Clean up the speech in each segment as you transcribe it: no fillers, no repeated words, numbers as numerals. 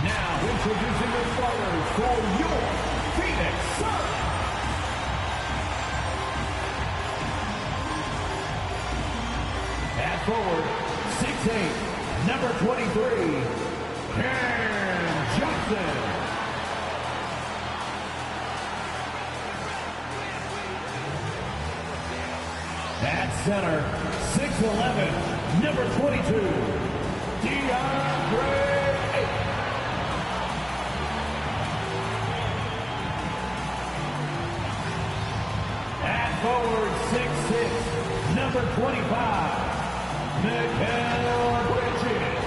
Now introducing the starters for your Phoenix Suns. At forward, 6'8", number 23, Cam Johnson. At center, 6'11", number 22, DeAndre. At forward, 6'6", number 25, Mikal Bridges.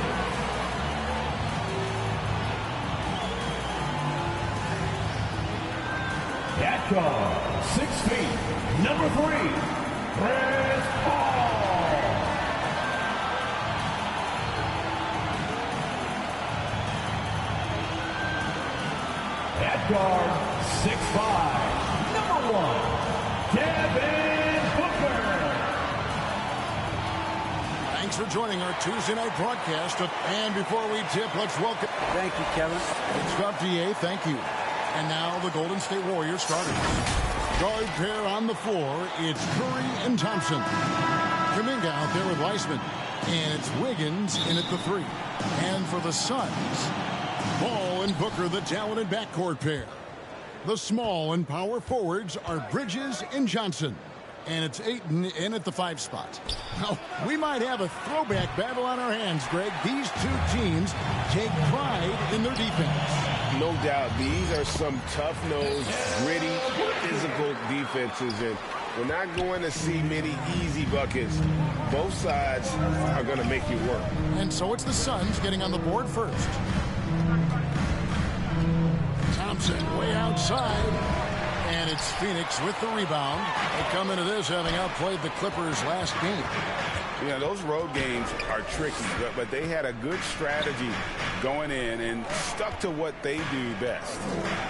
At guard, 6 feet, number 3, Chris Paul. At guard, 6'5", number 1, Devin Booker. Thanks for joining our Tuesday night broadcast of And Before We Tip, let's welcome... Thank you, Kevin. Scott DA, thank you. And now the Golden State Warriors starters. Guard pair on the floor, it's Curry and Thompson. Kuminga out there with Weissman. And it's Wiggins in at the 3. And for the Suns, Ball and Booker, the talented backcourt pair. The small and power forwards are Bridges and Johnson. And it's Ayton in at the 5 spot. Now, we might have a throwback battle on our hands, Greg. These two teams take pride in their defense. No doubt, these are some tough-nosed, gritty, physical defenses, and we're not going to see many easy buckets. Both sides are going to make you work. And so it's the Suns getting on the board first. Thompson way outside, and it's Phoenix with the rebound. They come into this having outplayed the Clippers last game. Yeah, those road games are tricky, but they had a good strategy going in and stuck to what they do best.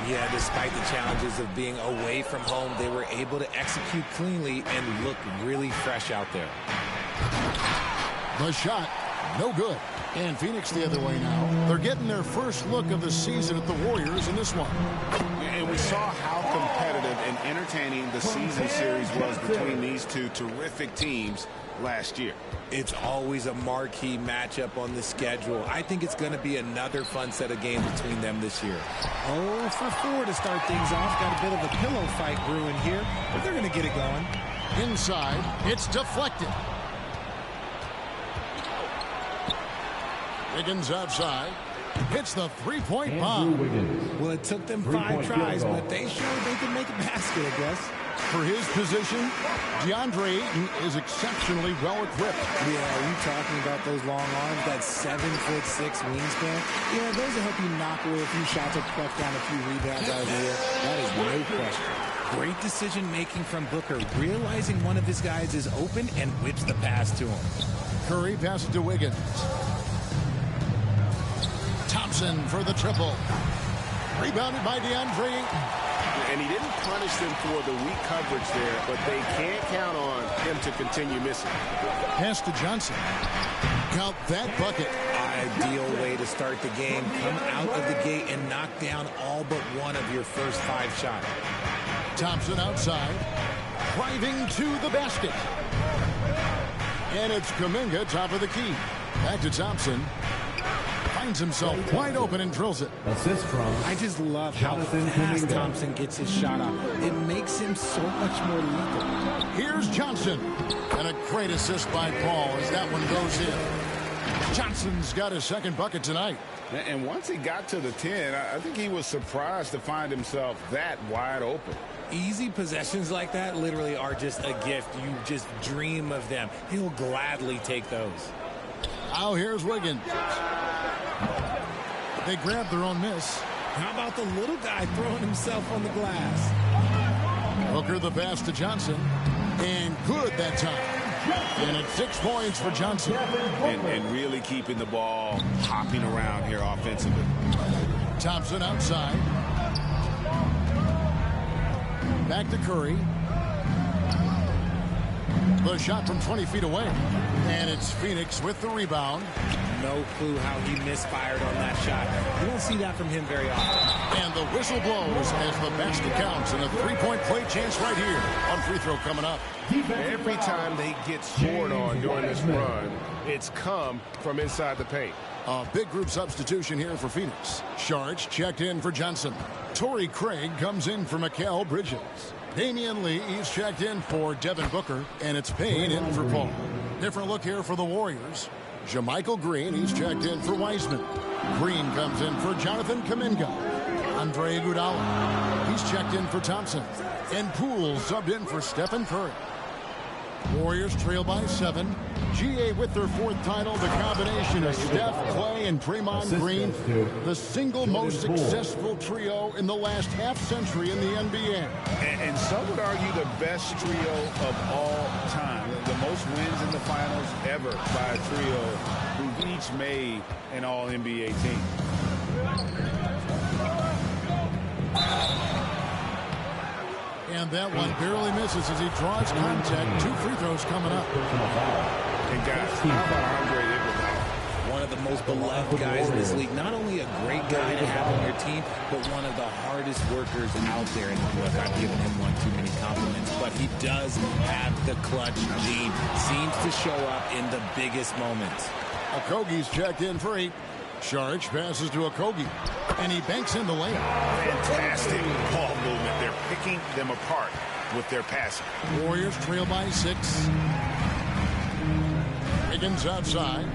Yeah, despite the challenges of being away from home, they were able to execute cleanly and look really fresh out there. The shot, no good. And Phoenix the other way now. They're getting their first look of the season at the Warriors in this one. And we saw how competitive and entertaining the season series was between these two terrific teams last year. It's always a marquee matchup on the schedule. I think it's going to be another fun set of games between them this year. 0 for 4 to start things off. Got a bit of a pillow fight brewing here, but they're going to get it going. Inside, it's deflected. Wiggins outside. Hits the three-point bomb. Well, it took them 5 tries, but they showed they could make a basket, I guess. For his position, DeAndre Ayton is exceptionally well-equipped. Yeah, you talking about those long arms, that 7'6" wingspan? Yeah, those will help you knock away a few shots or pluck down a few rebounds out of the air. That is no question. Great decision-making from Booker, realizing one of his guys is open and whips the pass to him. Curry passes to Wiggins. Thompson for the triple. Rebounded by DeAndre Ayton. And he didn't punish them for the weak coverage there, but they can't count on him to continue missing. Pass to Johnson. Count that bucket. Ideal way to start the game. Come out of the gate and knock down all but one of your first 5 shots. Thompson outside. Driving to the basket. And it's Kuminga, top of the key. Back to Thompson. Finds himself wide open and drills it. Assist from I just love how fast Thompson gets his shot off. It makes him so much more lethal. Here's Johnson. And a great assist by Paul as that one goes in. Johnson's got his second bucket tonight. And once he got to the 10, I think he was surprised to find himself that wide open. Easy possessions like that literally are just a gift. You just dream of them. He'll gladly take those. Now here's Wiggins. They grabbed their own miss. How about the little guy throwing himself on the glass? Booker the pass to Johnson. And good that time. And it's 6 points for Johnson. And really keeping the ball hopping around here offensively. Thompson outside. Back to Curry. The shot from 20 feet away. And it's Phoenix with the rebound. No clue how he misfired on that shot. You don't see that from him very often. And the whistle blows as the basket counts, and a three-point play chance right here on free throw coming up. Every time they get scored on during this run, it's come from inside the paint. A big group substitution here for Phoenix. Sharch checked in for Johnson. Torrey Craig comes in for Mikal Bridges. Damian Lee is checked in for Devin Booker, and it's Payne in for Paul. Different look here for the Warriors. Jermichael Green, he's checked in for Wiseman. Green comes in for Jonathan Kuminga. Andre Iguodala, he's checked in for Thompson. And Poole subbed in for Stephen Curry. Warriors trail by 7. GA with their 4th title, the combination of Steph, Clay, and Draymond Green, the single most successful trio in the last half-century in the NBA. And some would argue the best trio of all time. The most wins in the finals ever by a trio who've each made an All-NBA team. And that one barely misses as he draws contact. 2 free throws coming up. And guys, how about Andre Iguodala? One of the most beloved guys in this league. Not only a great guy to have on your team, but one of the hardest workers out there. And look, I've given him one too many compliments, but he does have the clutch gene. Seems to show up in the biggest moments. Okogie's checked in for 8. Sharch passes to Okogie, and he banks in the lane. Fantastic ball movement. They're picking them apart with their passing. Warriors trail by 6. Higgins outside.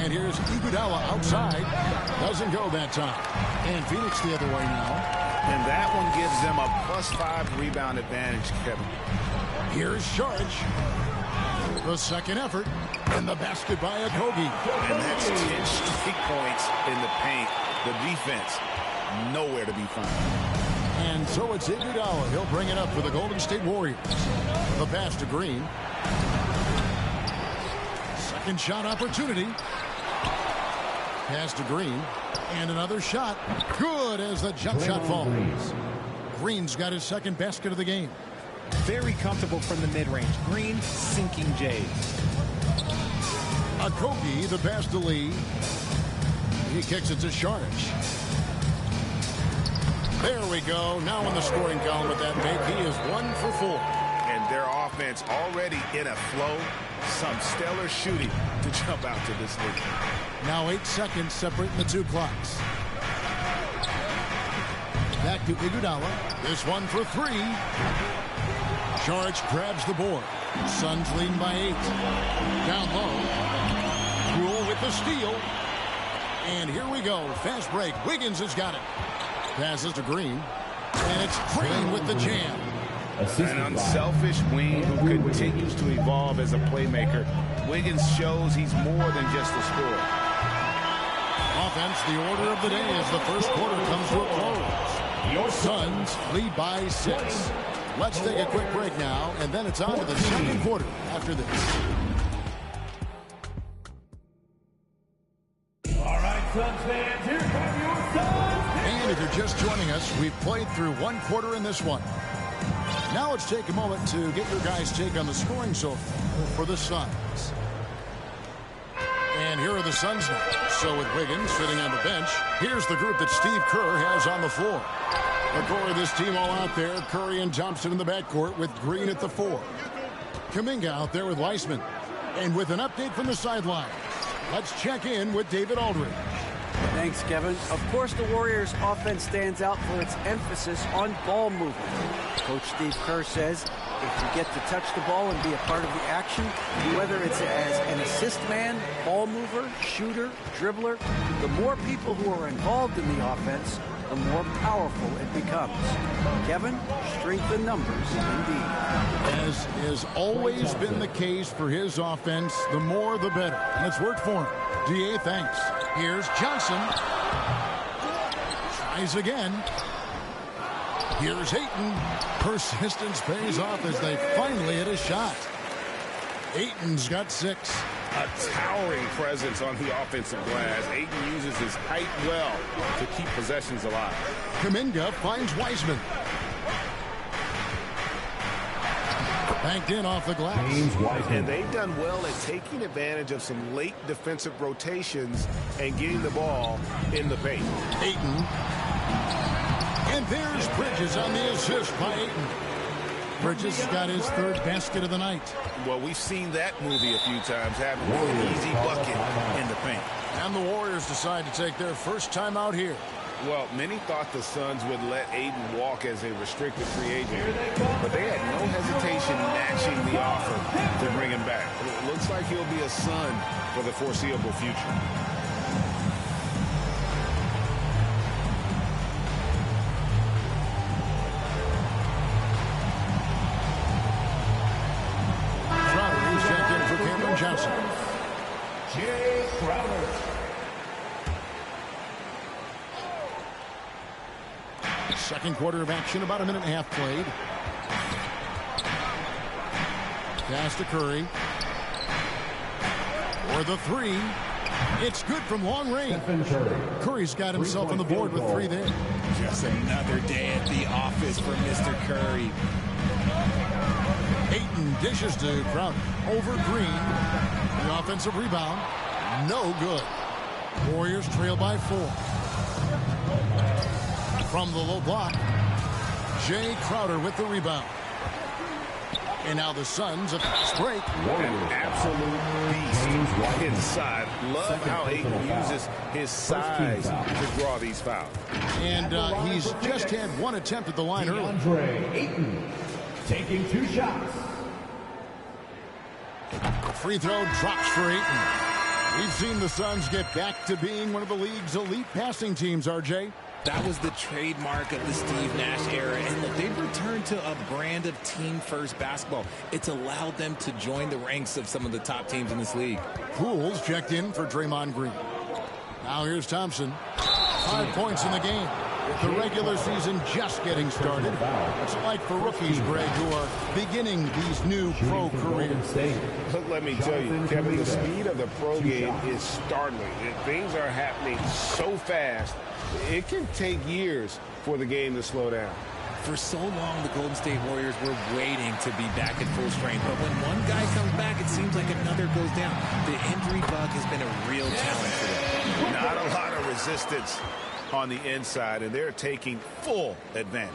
And here's Iguodala outside. Doesn't go that time. And Phoenix the other way now. And that one gives them a +5 rebound advantage, Kevin. Here's Sharch. The second effort. And the basket by Okogie. And that's 10 straight points in the paint. The defense, nowhere to be found. And so it's Iguodala. He'll bring it up for the Golden State Warriors. The pass to Green. Second shot opportunity. Pass to Green. And another shot. Good as the jump shot falls. Green's got his second basket of the game. Very comfortable from the mid-range. Green sinking Jays. Okogie, the pass to Lee. He kicks it to Sharch. There we go. Now in the scoring column with that make, he is 1 for 4. And their offense already in a flow. Some stellar shooting to jump out to this league. Now 8 seconds separating the 2 clocks. Back to Iguodala. This one for 3. Sharch grabs the board. Suns leading by 8. Down low. Rule with the steal. And here we go. Fast break. Wiggins has got it. Passes to Green. And it's Green with the jam. An unselfish wing who continues to evolve as a playmaker. Wiggins shows he's more than just a scorer. Offense, the order of the day as the first quarter comes to a close. Your Suns lead by 6. Let's take a quick break now, and then it's on to the second quarter after this. All right, Suns fans, here come your Suns. And if you're just joining us, we've played through 1 quarter in this one. Now let's take a moment to get your guys' take on the scoring so far for the Suns. And here are the Suns now. So with Wiggins sitting on the bench, here's the group that Steve Kerr has on the floor. The core of this team all out there, Curry and Thompson in the backcourt with Green at the 4. Kuminga out there with Weissman. And with an update from the sideline, let's check in with David Aldridge. Thanks, Kevin. Of course, the Warriors' offense stands out for its emphasis on ball movement. Coach Steve Kerr says if you get to touch the ball and be a part of the action, whether it's as an assist man, ball mover, shooter, dribbler, the more people who are involved in the offense, the more powerful it becomes. Kevin, strength in numbers, indeed. As has always been the case for his offense, the more the better. And it's worked for him. DA, thanks. Here's Johnson. Tries again. Here's Ayton. Persistence pays off as they finally hit a shot. Ayton's got 6. A towering presence on the offensive glass. Ayton uses his height well to keep possessions alive. Kuminga finds Weissman. Banked in off the glass. And they've done well at taking advantage of some late defensive rotations and getting the ball in the paint. Ayton. And there's Bridges on the assist by Ayton. Bridges has got his third basket of the night. Well, we've seen that movie a few times, having an easy bucket in the paint. And the Warriors decide to take their first time out here. Well, many thought the Suns would let Ayton walk as a restricted free agent, but they had no hesitation matching the offer to bring him back. It looks like he'll be a Sun for the foreseeable future. Johnson. Jay Crowder. Second quarter of action, about a minute and a half played. Pass to Curry. For the three. It's good from long range. Curry's got himself on the board with three there. Just another day at the office for Mr. Curry. Ayton dishes to Crowder. Over Green. The offensive rebound. No good. Warriors trail by 4. From the low block. Jay Crowder with the rebound. And now the Suns a fast break. An absolute beast inside. Love how Ayton uses his size to draw these fouls. And he's just had one attempt at the line early. DeAndre Ayton taking 2 shots. Free throw drops for Ayton. We've seen the Suns get back to being one of the league's elite passing teams, RJ. That was the trademark of the Steve Nash era. And look, they've returned to a brand of team-first basketball. It's allowed them to join the ranks of some of the top teams in this league. Pools checked in for Draymond Green. Now here's Thompson. 5 points in the game. With the regular season just getting started. It's like for rookies, Greg, who are beginning these new pro careers. Look, let me tell you, Kevin, the speed of the pro game is startling. Things are happening so fast, it can take years for the game to slow down. For so long, the Golden State Warriors were waiting to be back at full strength. But when one guy comes back, it seems like another goes down. The injury bug has been a real challenge for them. Not a lot of resistance on the inside, and they're taking full advantage.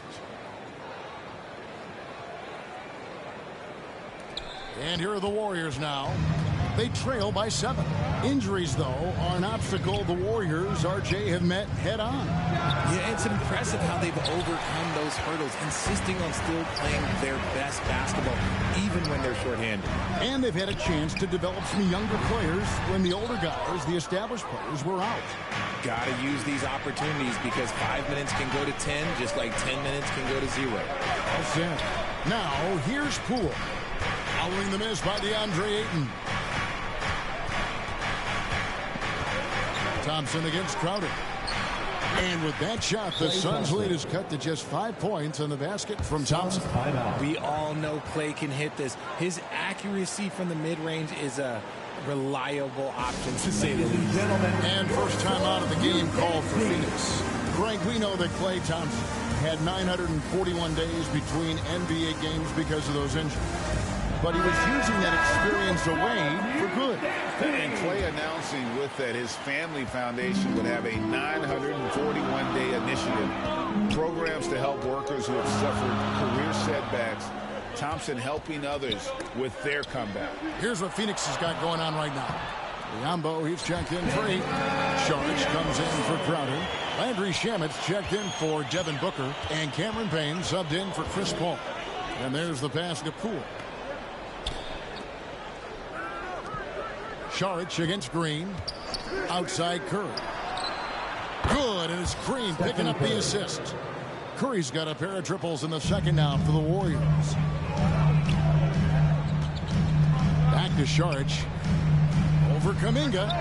And here are the Warriors now. They trail by 7. Injuries, though, are an obstacle the Warriors, RJ, have met head-on. Yeah, it's impressive how they've overcome those hurdles, insisting on still playing their best basketball, even when they're shorthanded. And they've had a chance to develop some younger players when the older guys, the established players, were out. Got to use these opportunities because 5 minutes can go to 10, just like 10 minutes can go to 0. Well said. Now, here's Poole. Following the miss by DeAndre Ayton. Thompson against Crowder. And with that shot, the Suns' lead is cut to just 5 points on the basket from Thompson. We all know Clay can hit this. His accuracy from the mid-range is a reliable option, to say the least. And first time out of the game called for Phoenix. Greg, we know that Clay Thompson had 941 days between NBA games because of those injuries. But he was using that experience away for good. And Clay announcing with that his family foundation would have a 941-day initiative. Programs to help workers who have suffered career setbacks. Thompson helping others with their comeback. Here's what Phoenix has got going on right now. Liambo, he's checked in for 8. Sharich comes in for Crowder. Landry Shamit's checked in for Devin Booker. And Cameron Payne subbed in for Chris Paul. And there's the pass to Poole. Sharich against Green. Outside Curry. Good, and it's Green picking up the assist. Curry's got a pair of triples in the second now for the Warriors. Back to Sharich. Over Kuminga.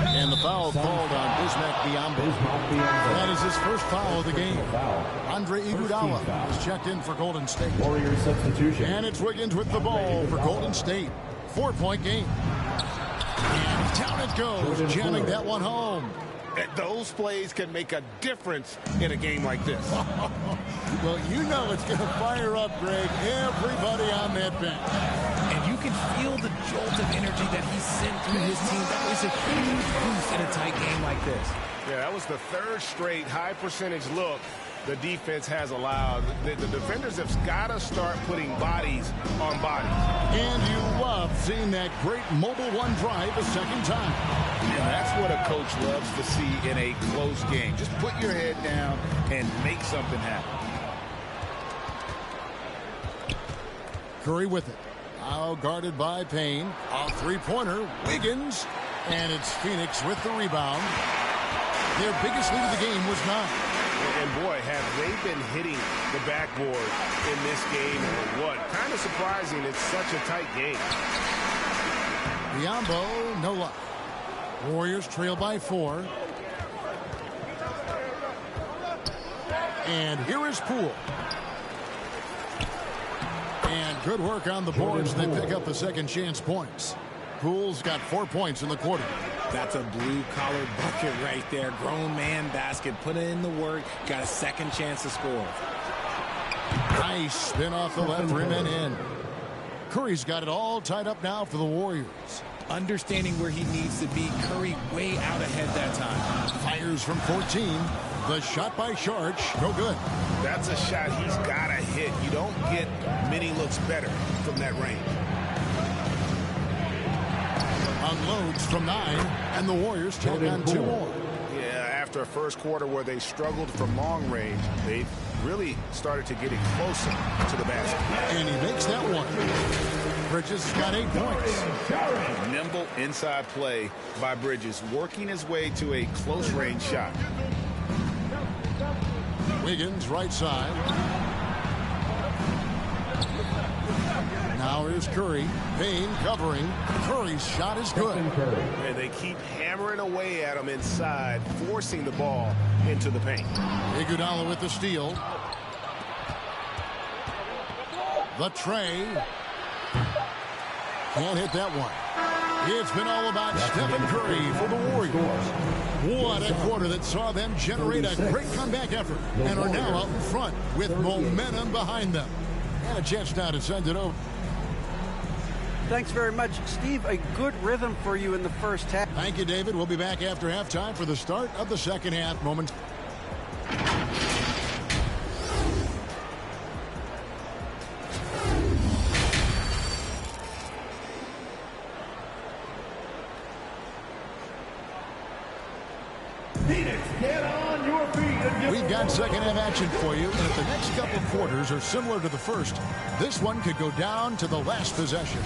And the foul called on Bismack Biyombo. That is his first foul of the game. Andre Iguodala is checked in for Golden State. Warriors substitution. And it's Wiggins with the ball for Golden State. 4-point game. And down it goes, jamming that one home. Those plays can make a difference in a game like this. Well, you know it's going to fire up, Greg, everybody on that bench. And you can feel the jolt of energy that he sent through his team. That is a huge boost in a tight game like this. Yeah, that was the third straight high percentage look the defense has allowed. The defenders have got to start putting bodies on bodies. And you love seeing that great mobile one drive a second time. And that's what a coach loves to see in a close game. Just put your head down and make something happen. Curry with it. Now guarded by Payne. A three-pointer. Wiggins. And it's Phoenix with the rebound. Their biggest lead of the game was 9. And boy, have they been hitting the backboard in this game or what? Kind of surprising. It's such a tight game. Biombo, no luck. Warriors trail by 4. And here is Poole. And good work on the boards. They pick up the second chance points. Poole's got 4 points in the quarter. That's a blue-collar bucket right there. Grown man basket. Put in the work. Got a second chance to score. Nice spin off the left rim and in. Curry's got it all tied up now for the Warriors. Understanding where he needs to be. Curry way out ahead that time. Fires from 14. The shot by Sharch. No good. That's a shot he's got to hit. You don't get many looks better from that range. Unloads from 9, and the Warriors take on 2 more. Yeah, after a first quarter where they struggled from long range, they really started to get it closer to the basket. And he makes that one. Bridges has got 8 points. Nimble inside play by Bridges, working his way to a close range shot. Wiggins right side. Now here's Curry. Payne covering. Curry's shot is good. And they keep hammering away at him inside, forcing the ball into the paint. Iguodala with the steal. The tray. Can't hit that one. It's been all about Stephen Curry for the Warriors. What a quarter that saw them generate a great comeback effort and are now out in front with momentum behind them. And a chance now to send it over. Thanks very much, Steve. A good rhythm for you in the first half. Thank you, David. We'll be back after halftime for the start of the second half. Moment. Phoenix, get on your feet and get We've got second half action for you, and if the next couple of quarters are similar to the first, this one could go down to the last possession.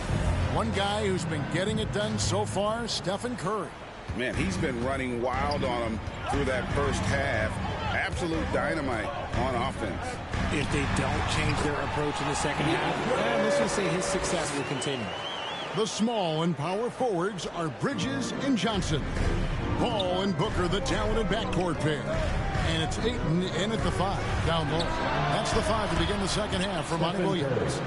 One guy who's been getting it done so far, Stephen Curry. Man, he's been running wild on them through that first half. Absolute dynamite on offense. If they don't change their approach in the second half, let's just say his success will continue. The small and power forwards are Bridges and Johnson. Ball and Booker, the talented backcourt pair. And it's Ayton in at the 5, down low. That's the 5 to begin the second half for Monty Williams.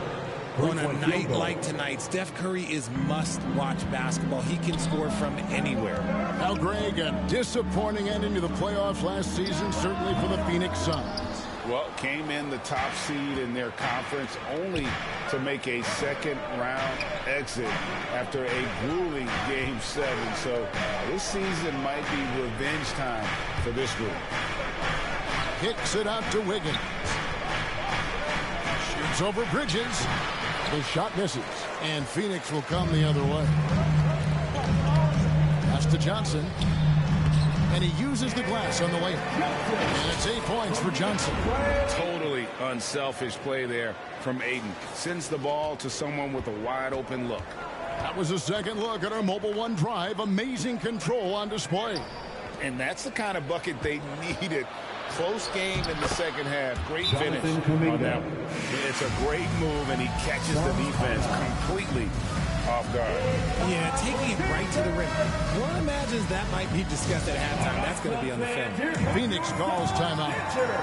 On a night like tonight, Steph Curry is must-watch basketball. He can score from anywhere. Now, Greg, a disappointing ending to the playoffs last season, certainly for the Phoenix Suns. Well, came in the top seed in their conference only to make a second-round exit after a grueling Game 7. So this season might be revenge time for this group. Kicks it out to Wiggins. Shoots over Bridges. The shot misses, and Phoenix will come the other way. Pass to Johnson. And he uses the glass on the layup. And it's 8 points for Johnson. Totally unselfish play there from Ayton. Sends the ball to someone with a wide open look. That was a second look at our mobile one drive. Amazing control on display. And that's the kind of bucket they needed. Close game in the second half. Great finish on that one. It's a great move, and he catches the defense completely off guard. Yeah, taking it right to the rim. One imagines that might be discussed at halftime. That's going to be on the film. Phoenix calls timeout.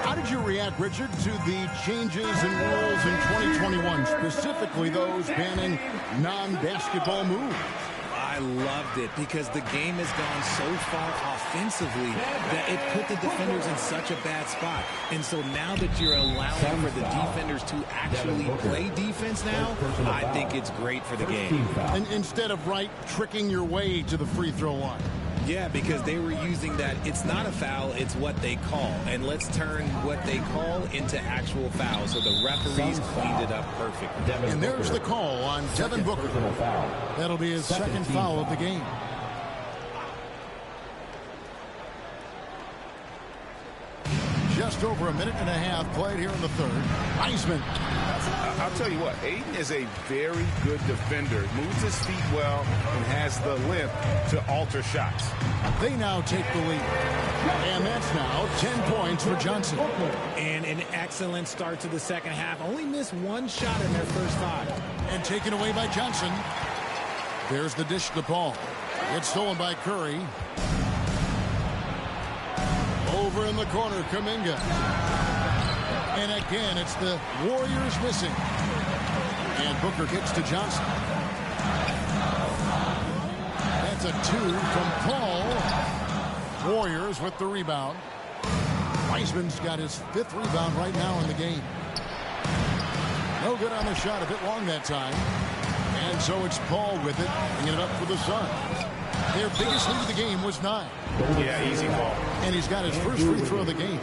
How did you react, Richard, to the changes in rules in 2021, specifically those banning non-basketball moves? I love loved it because the game has gone so far offensively that it put the defenders in such a bad spot. And so now that you're allowing for the defenders to actually play defense now, I think it's great for the game. And instead of tricking your way to the free throw line. Yeah, because they were using that it's not a foul, it's what they call. And let's turn what they call into actual fouls. So the referees cleaned it up perfectly. And there's the call on Devin Booker. That'll be his second foul of the game. Just over a minute and a half played here in the third. Wiseman. I'll tell you what, Aiden is a very good defender. Moves his feet well and has the length to alter shots. They now take the lead. And that's now 10 points for Johnson. And an excellent start to the second half. Only missed one shot in their first 5. And taken away by Johnson. There's the dish to Paul. It's stolen by Curry. Over in the corner, Kuminga. And again, it's the Warriors missing. And Booker kicks to Johnson. That's a 2 from Paul. Warriors with the rebound. Wiseman's got his 5th rebound right now in the game. No good on the shot, a bit long that time. And so it's Paul with it, bringing it up for the Suns. Their biggest lead of the game was 9. Yeah, easy ball. And he's got his first free throw of the game.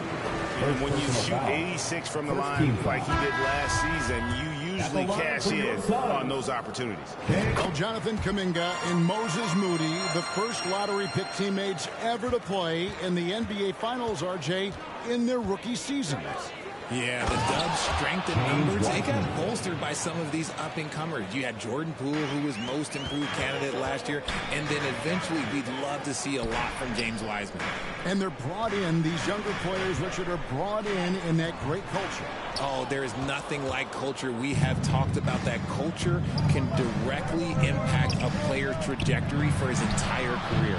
And when you shoot 86 from the line like he did last season, you usually cash in on those opportunities. Well, Jonathan Kuminga and Moses Moody, the first lottery pick teammates ever to play in the NBA Finals, RJ, in their rookie seasons. Yeah, the Dubs' strength in numbers, they got bolstered by some of these up-and-comers. You had Jordan Poole, who was most improved candidate last year, and then eventually we'd love to see a lot from James Wiseman. And they're brought in, these younger players, Richard, are brought in that great culture. Oh, there is nothing like culture. We have talked about that culture can directly impact a player's trajectory for his entire career.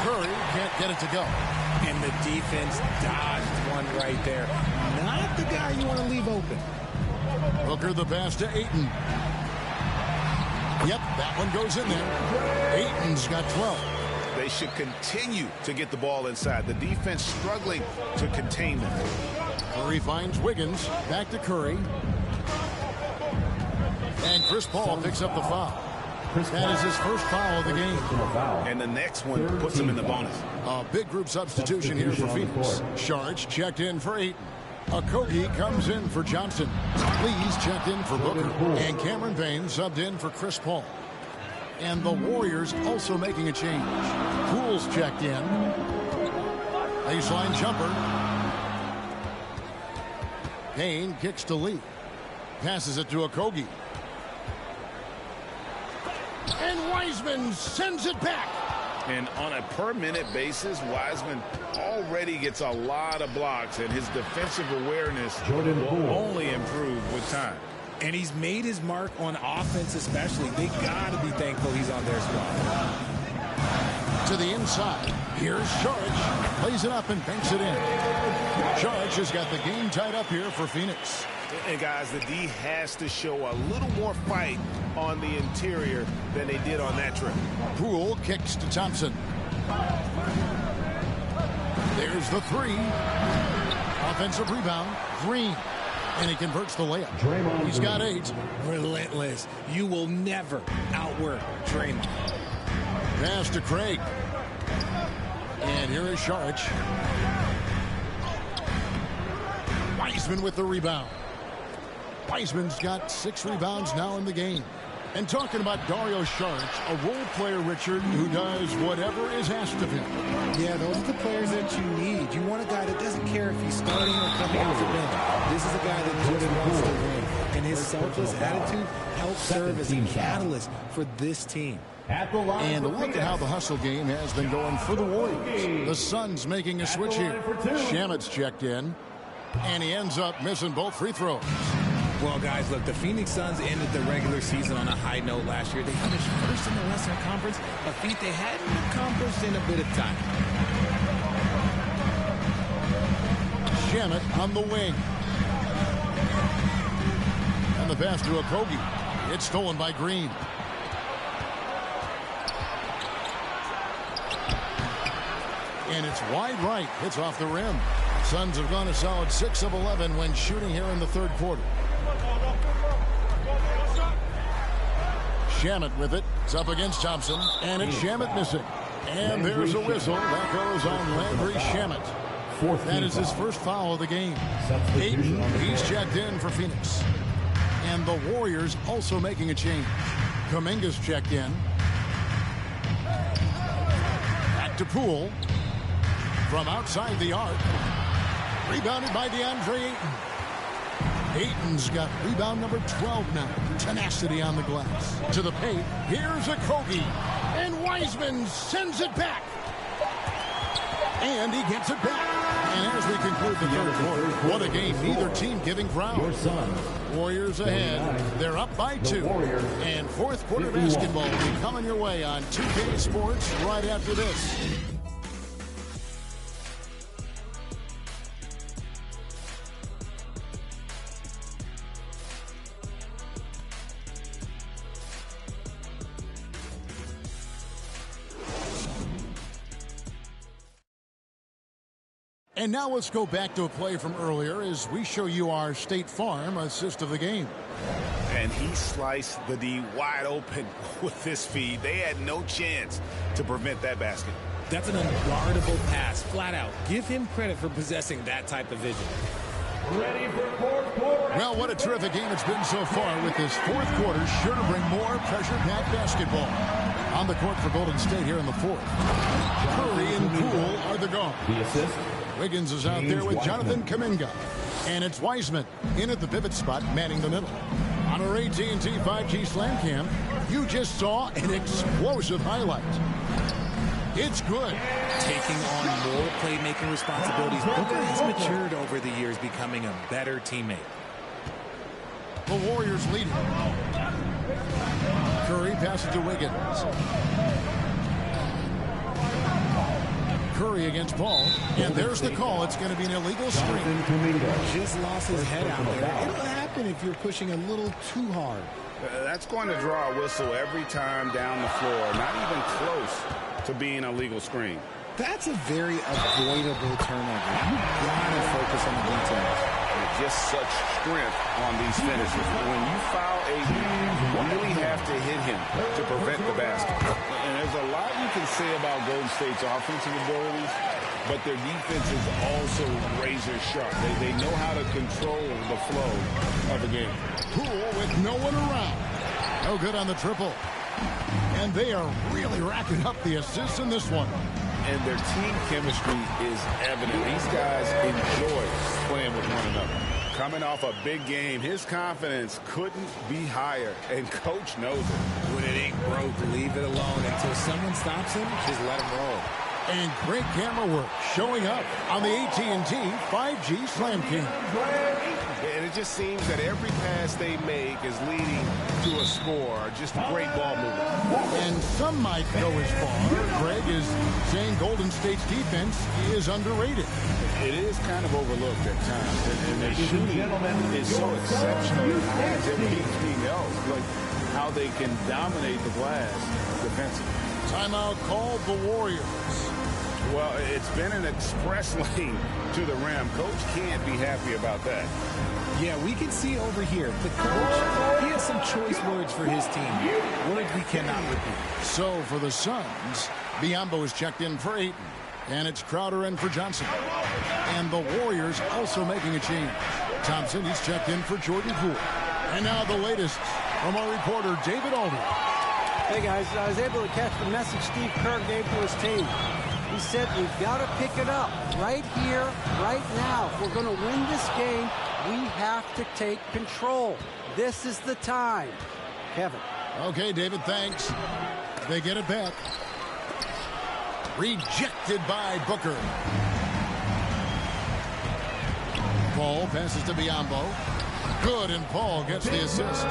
Curry can't get it to go. And the defense dodged one right there. Not the guy you want to leave open. Booker the pass to Ayton. Yep, that one goes in there. Ayton's got 12. They should continue to get the ball inside. The defense struggling to contain them. Curry finds Wiggins. Back to Curry. And Chris Paul picks up the foul. That is his first foul of the game. And the next one puts him in the bonus. A big group substitution here for Phoenix. Sharge checked in for Ayton. Okogie comes in for Johnson. Lee's checked in for Booker. And Cameron Payne subbed in for Chris Paul. And the Warriors also making a change. Poole's checked in. Baseline jumper. Payne kicks to Lee. Passes it to Okogie. And Wiseman sends it back. And on a per-minute basis, Wiseman already gets a lot of blocks, and his defensive awareness will only improve with time. And he's made his mark on offense especially. They got to be thankful he's on their squad. To the inside. Here's Sharge. Plays it up and banks it in. Sharge has got the game tied up here for Phoenix. And guys, the D has to show a little more fight on the interior than they did on that trip. Poole kicks to Thompson. There's the 3. Offensive rebound. Green. And he converts the layup. He's got 8. Relentless. You will never outwork Draymond. Pass to Craig. And here is Sharge. Wiseman with the rebound. Wiseman's got 6 rebounds now in the game. And talking about Dario Saric, a role player, Richard, who does whatever is asked of him. Yeah, those are the players that you need. You want a guy that doesn't care if he's starting or coming off the bench. This is a guy that just wants to win. And his selfless attitude helps serve as a catalyst for this team. And look at how the hustle game has been going for the Warriors. The Suns making a switch here. Shamet's checked in. And he ends up missing both free throws. Well, guys, look, the Phoenix Suns ended the regular season on a high note last year. They finished first in the Western Conference, a feat they hadn't accomplished in a bit of time. Shamet on the wing. And the pass to Okogie. It's stolen by Green. And it's wide right. It's off the rim. Suns have gone a solid 6 of 11 when shooting here in the third quarter. Shamet with it. It's up against Thompson. And it's Shamet missing. And there's a whistle. That goes on Landry Shamet. That is his first foul of the game. Ayton, he's checked in for Phoenix. And the Warriors also making a change. Kuminga's checked in. Back to Poole. From outside the arc. Rebounded by DeAndre Ayton. Ayton's got rebound number 12 now. Tenacity on the glass. To the paint. Here's a Kogi. And Wiseman sends it back. And he gets it back. And as we conclude the third quarter, what a game. Neither team giving ground. Warriors ahead. They're up by 2. And fourth quarter basketball will be coming your way on 2K Sports right after this. And now let's go back to a play from earlier as we show you our State Farm assist of the game. And he sliced the D wide open with this feed. They had no chance to prevent that basket. That's an unguardable pass, flat out. Give him credit for possessing that type of vision. Ready for fourth quarter. Well, what a terrific game it's been so far, with this fourth quarter sure to bring more pressure-packed basketball. On the court for Golden State here in the fourth. Curry and Poole are the guards. The assist. Wiggins is out there with Jonathan Kuminga. And it's Wiseman in at the pivot spot, manning the middle. On our AT&T 5G Slam Cam, you just saw an explosive highlight. It's good. Taking on more playmaking responsibilities, Booker has matured over the years, becoming a better teammate. The Warriors leading. Curry passes to Wiggins. Curry against Paul, and there's the call. It's going to be an illegal screen. Just lost his head out there. It'll happen if you're pushing a little too hard. That's going to draw a whistle every time down the floor. Not even close to being a legal screen. That's a very avoidable turnover. You've got to focus on the details. Just such strength on these finishes. When you foul AD, you really have to hit him to prevent the basket. And there's a lot you can say about Golden State's offensive abilities, but their defense is also razor sharp. They know how to control the flow of the game. Poole with no one around. No good on the triple. And they are really racking up the assists in this one. And their team chemistry is evident. These guys enjoy playing with one another. Coming off a big game, his confidence couldn't be higher, and Coach knows it. When it ain't broke, leave it alone. Until someone stops him, just let him roll. And great camera work showing up on the AT&T 5G Slam Cam. And it just seems that every pass they make is leading to a score. Just great ball movement. And some might go as far, Greg, is saying Golden State's defense is underrated. It is kind of overlooked at times. And their shooting is so exceptionally high as everything else. Like how they can dominate the glass defensively. Timeout called the Warriors. Well, it's been an express lane to the rim. Coach can't be happy about that. Yeah, we can see over here. The coach, he has some choice words for his team. Words we cannot repeat. So for the Suns, Biyombo is checked in for Ayton. And it's Crowder in for Johnson. And the Warriors also making a change. Thompson, he's checked in for Jordan Poole. And now the latest from our reporter, David Aldridge. Hey, guys, I was able to catch the message Steve Kerr gave to his team. He said we've got to pick it up right here, right now. If we're going to win this game, we have to take control. This is the time. Kevin. Okay, David, thanks. They get it back. Rejected by Booker. Paul passes to Biyombo. Good, and Paul gets the assist.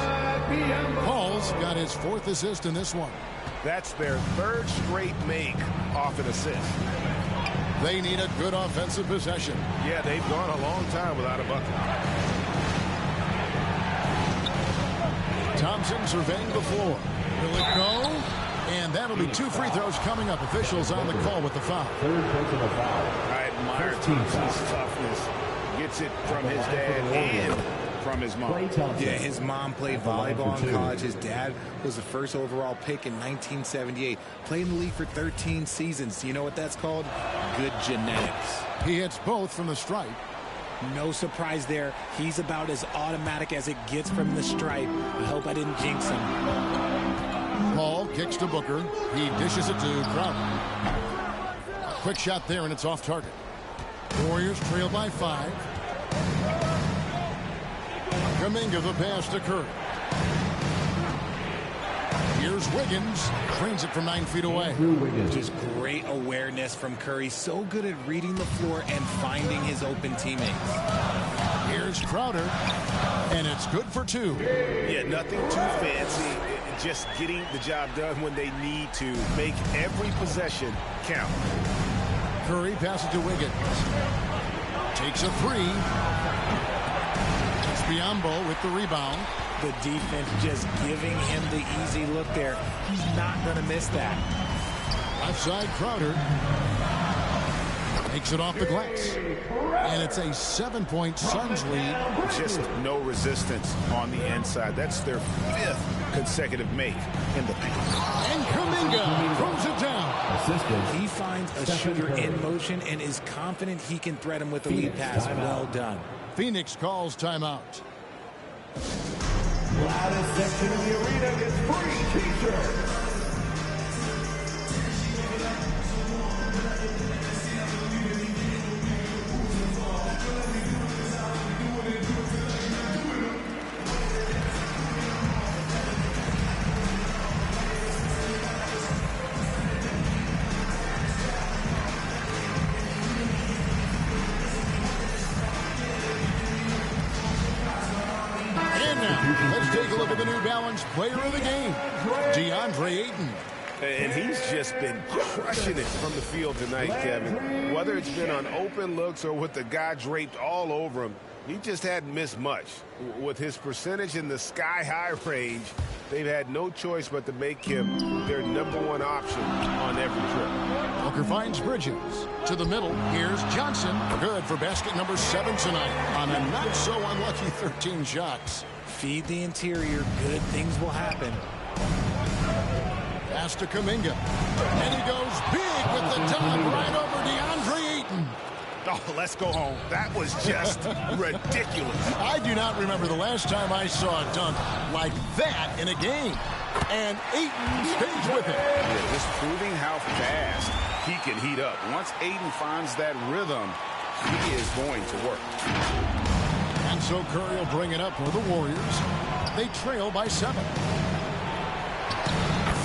Paul's got his fourth assist in this one. That's their third straight make off an assist. They need a good offensive possession. Yeah, they've gone a long time without a bucket. Thompson surveying the floor. Will it go? And that'll be 2 free throws coming up. Officials on the call with the foul. Third personal foul. I admire Thompson's toughness. Gets it from his dad and from his mom. Yeah, his mom played volleyball in college. His dad was the first overall pick in 1978. Played in the league for 13 seasons. You know what that's called? Good genetics. He hits both from the stripe. No surprise there. He's about as automatic as it gets from the stripe. I hope I didn't jinx him. Paul kicks to Booker. He dishes it to Crowder. A quick shot there, and it's off target. Warriors trail by 5. Kuminga the pass to Curry. Here's Wiggins. Trains it from 9 feet away. Just great awareness from Curry. So good at reading the floor and finding his open teammates. Here's Crowder. And it's good for 2. Yeah, nothing too fancy. Just getting the job done when they need to. Make every possession count. Curry passes to Wiggins. Takes a 3. It's Biyombo with the rebound. The defense just giving him the easy look there. He's not going to miss that. Outside Crowder. Takes it off the glass. And it's a 7-point Suns lead. Just no resistance on the inside. That's their 5th consecutive make in the paint. And Kuminga throws it down. He finds a shooter in motion and is confident he can thread him with a lead pass. Well done. Phoenix calls timeout. Loudest section of the arena gets free t-shirts. Let's take a look at the New Balance player of the game, DeAndre Ayton. And he's just been crushing it from the field tonight, Kevin. Whether it's been on open looks or with the guy draped all over him, he just hadn't missed much. With his percentage in the sky-high range, they've had no choice but to make him their #1 option on every trip. Booker finds Bridges. To the middle, here's Johnson. Good for basket number 7 tonight on a not-so-unlucky 13 shots. Feed the interior. Good things will happen. Pass to Kuminga. And he goes big with the dunk right over DeAndre Ayton. Oh, let's go home. That was just ridiculous. I do not remember the last time I saw a dunk like that in a game. And Ayton stays with it. Yeah, just proving how fast he can heat up. Once Ayton finds that rhythm, he is going to work. And so Curry will bring it up for the Warriors. They trail by 7.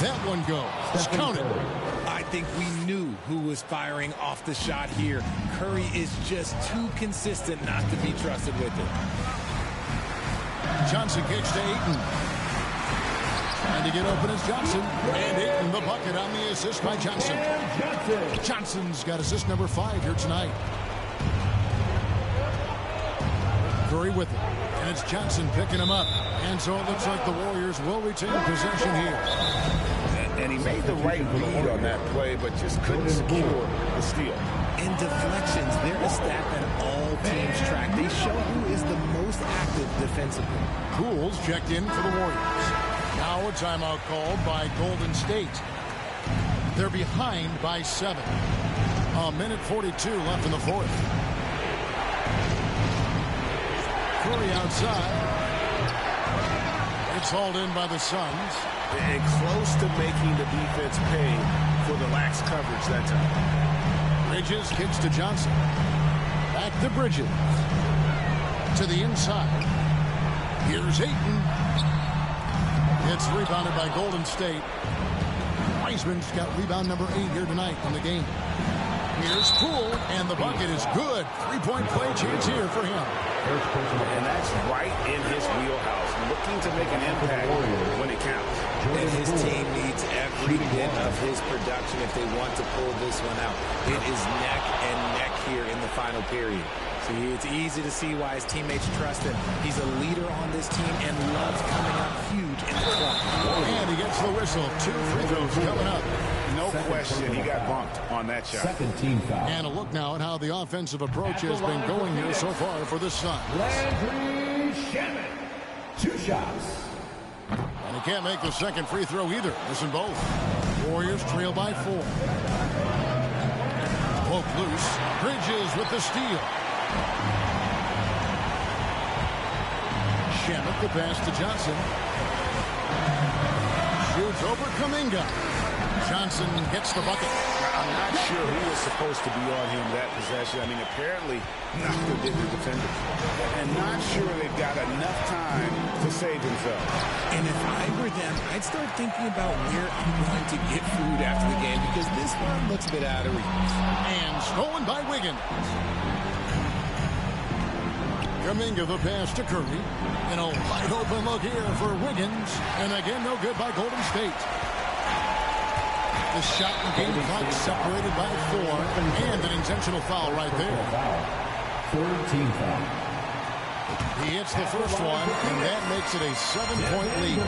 That one goes. It's counted. I think we knew who was firing off the shot here. Curry is just too consistent not to be trusted with it. Johnson kicks to Ayton. Trying to get open is Johnson. And Ayton the bucket on the assist by Johnson. Johnson's got assist number 5 here tonight. Curry with it. And it's Johnson picking him up. And so it looks like the Warriors will retain possession here. And he made the right read on that play, but just couldn't secure the steal. In deflections, they're a stat that all teams track. They show who is the most active defensively. Pools checked in for the Warriors. Now a timeout called by Golden State. They're behind by 7. A minute 42 left in the 4th. Curry outside. It's hauled in by the Suns. And close to making the defense pay for the lax coverage that time. Bridges kicks to Johnson. Back to Bridges. To the inside. Here's Ayton. It's rebounded by Golden State. Wiseman's got rebound number 8 here tonight in the game. Here's Poole, and the bucket is good. 3-point play chance here for him. And that's right in his wheelhouse, looking to make an impact when it counts. And his team needs every bit of his production if they want to pull this one out. It is neck and neck here in the final period. See, it's easy to see why his teammates trust him. He's a leader on this team and loves coming up huge in the clutch. And he gets the whistle. 2 free throws coming up. No question, he got bumped on that shot. Second team foul. And a look now at how the offensive approach has been going here so far for the Suns. Landry Shamet. 2 shots. And he can't make the second free throw either. Missing both. Warriors trail by 4. Poke loose. Bridges with the steal. Shamet the pass to Johnson. Shoots over Kuminga. Johnson gets the bucket. I'm not sure who was supposed to be on him that possession. I mean, apparently, Knocker didn't defend it. And not sure they've got enough time to save themselves. And if I were them, I'd start thinking about where I'm going to get food after the game because this one looks a bit out of reach. And stolen by Wiggins. Kuminga the pass to Curry. And a wide open look here for Wiggins. And again, no good by Golden State. The shot and game clock separated by 4. And an intentional foul right there. Third team foul. He hits the first one, and that makes it a 7-point lead.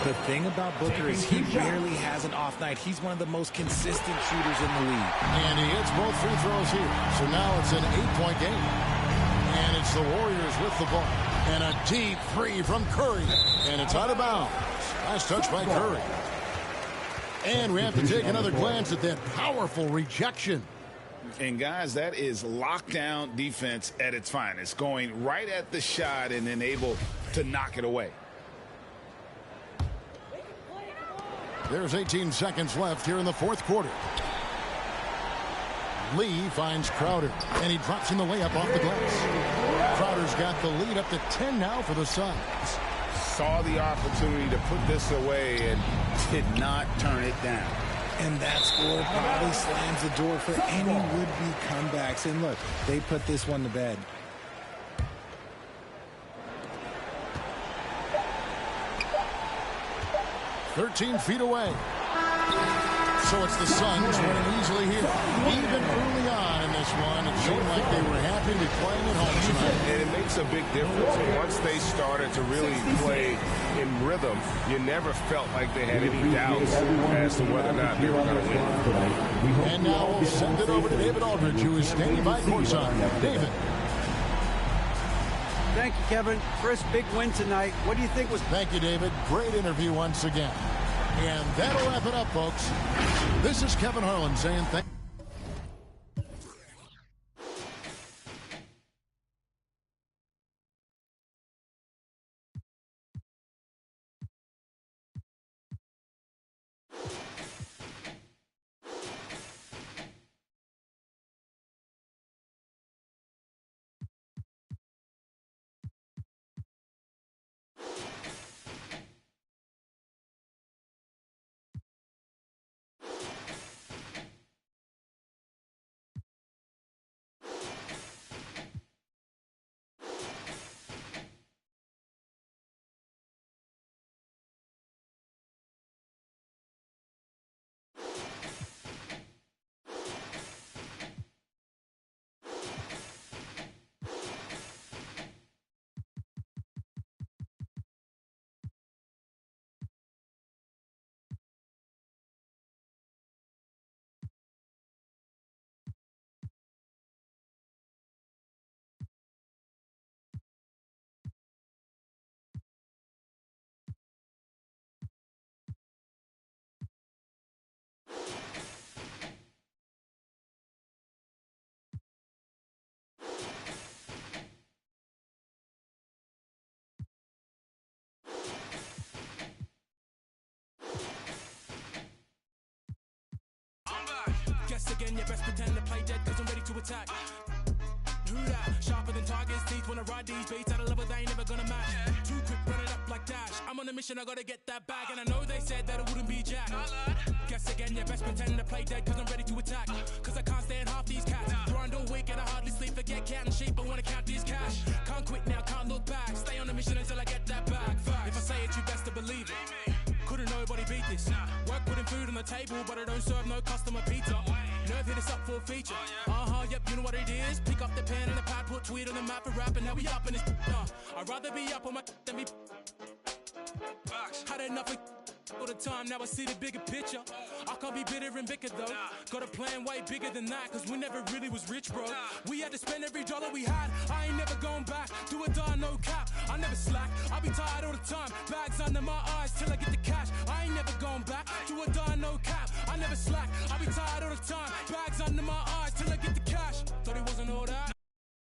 The thing about Booker is he rarely has an off night. He's one of the most consistent shooters in the league. And he hits both free throws here. So now it's an 8-point game. And it's the Warriors with the ball. And a deep three from Curry. And it's out of bounds. Nice touch by Curry. And we have to take another glance at that powerful rejection. And, guys, that is lockdown defense at its finest, going right at the shot and then able to knock it away. There's 18 seconds left here in the fourth quarter. Lee finds Crowder, and he drops in the layup off the glass. Crowder's got the lead up to 10 now for the Suns. Saw the opportunity to put this away and did not turn it down. And that score probably slams the door for any would-be comebacks. And look, they put this one to bed. "13 feet away. So it's the Suns winning easily here. Even early on in this one, it seemed like they were happy to be playing at home tonight. And it makes a big difference. Once they started to really play in rhythm, you never felt like they had any doubts as to whether or not they were going to win. And now we'll send it over to David Aldridge, who is standing by courtside. David. Thank you, Kevin. First big win tonight. What do you think was... Thank you, David. Great interview once again. And that'll wrap it up, folks. This is Kevin Harlan saying thank you. Guess again, you best pretend to play dead cause I'm ready to attack. Who that? Sharper than tigers, teeth wanna ride these beats at a level they ain't never gonna match. Too quick, run it up like Dash. I'm on a mission, I gotta get that bag. And I know they said that it wouldn't be Jack. Guess again, you best pretend to play dead cause I'm ready to attack. Cause I can't stand half these cats. Grind all week and I hardly sleep, forget cat and sheep, I wanna count these cash. Can't quit now, can't look back. Stay on a mission until I get that bag. If I say it, you best to believe it. Couldn't nobody beat this. Work putting food on the table, but I don't serve no customer pizza. Nerve hit hit us up for a feature. Yep, you know what it is. Pick up the pen and the pad, put tweet on the map and rap, and now we up in this. I'd rather be up on my than be. Had enough of all the time, now I see the bigger picture. I can't be bitter and bicker though. Got a plan way bigger than that, cause we never really was rich, bro. We had to spend every dollar we had. I ain't never going back. Do or die, no cap. I never slack. I be tired all the time. Bags under my eyes till I get the cash. I ain't never going back. Do or die, no cap. I never slack. I be tired all the time.